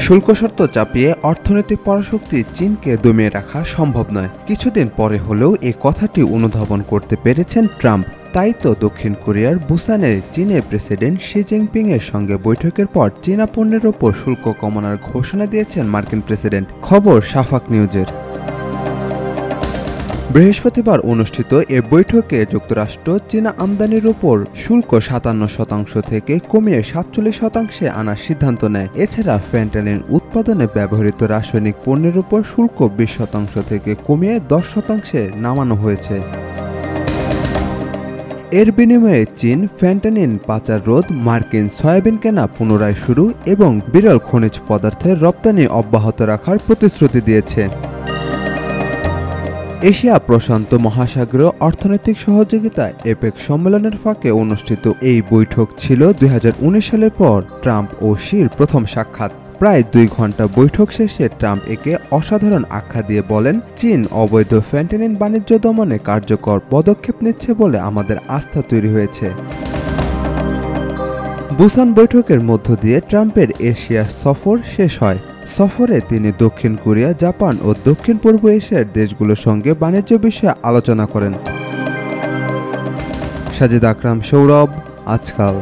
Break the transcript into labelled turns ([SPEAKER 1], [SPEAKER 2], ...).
[SPEAKER 1] শুল্ক শর্ত চাপিয়ে অর্থনৈতিক পরাশক্তি চীনকে দমিয়ে রাখা সম্ভব নয়। কিছুদিন পরে হলেও এই কথাটি অনুধাবন করতে পেরেছেন ট্রাম্প। তাই তো দক্ষিণ কোরিয়ার বুসানে চীনের প্রেসিডেন্ট শি জিনপিং এর সঙ্গে বৈঠকের পর চীনা পণ্যের ওপর শুল্ক কমানোর ঘোষণা দিয়েছেন মার্কিন প্রেসিডেন্ট। খবর শাফাক নিউজের। বৃহস্পতিবার অনুষ্ঠিত এ বৈঠকে যুক্তরাষ্ট্র চীনা আমদানির ওপর শুল্ক ৫৭% থেকে কমিয়ে ৪৭% আনার সিদ্ধান্ত নেয়। এছাড়া ফ্যান্টালিন উৎপাদনে ব্যবহৃত রাসায়নিক পণ্যের ওপর শুল্ক ২০% থেকে কমিয়ে ১০% নামানো হয়েছে। এর বিনিময়ে চীন ফ্যান্টানিন পাচার রোধ, মার্কিন সয়াবিন কেনা পুনরায় শুরু এবং বিরল খনিজ পদার্থের রপ্তানি অব্যাহত রাখার প্রতিশ্রুতি দিয়েছে। এশিয়া প্রশান্ত মহাসাগরীয় অর্থনৈতিক সহযোগিতা এপেক সম্মেলনের ফাঁকে অনুষ্ঠিত এই বৈঠক ছিল ২০১৯ সালের পর ট্রাম্প ও শির প্রথম সাক্ষাৎ। প্রায় ২ ঘন্টা বৈঠক শেষে ট্রাম্প একে অসাধারণ আখ্যা দিয়ে বলেন, চীন অবৈধ ফ্যান্টানিন বাণিজ্য দমনে কার্যকর পদক্ষেপ নিচ্ছে বলে আমাদের আস্থা তৈরি হয়েছে। বুসান বৈঠকের মধ্য দিয়ে ট্রাম্পের এশিয়া সফর শেষ হয়। সফরে তিনি দক্ষিণ কোরিয়া, জাপান ও দক্ষিণ পূর্ব এশিয়ার দেশগুলোর সঙ্গে বাণিজ্য বিষয়ে আলোচনা করেন। সাজিদ আকরাম, সৌরভ, আজকাল।